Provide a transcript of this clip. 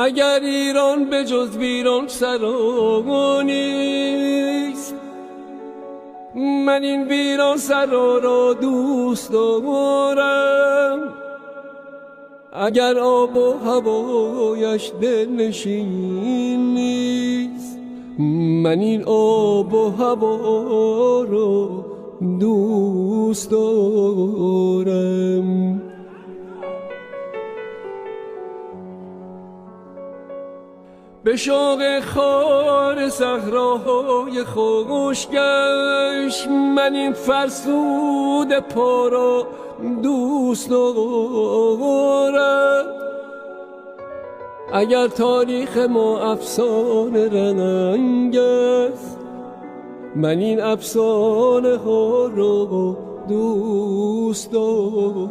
اگر ایران به جز ویران سرا نیست، من این ویران سرا را دوست دارم. اگر آب و هوایش دلنشین نیست، من این آب و هوا را دوست دارم. به شوق خار صحراهای خشکش، من این فرسود پا را دوست دارم. اگر تاریخ ما افسانه رنگ است، من این افسانه ها را دوست دارم.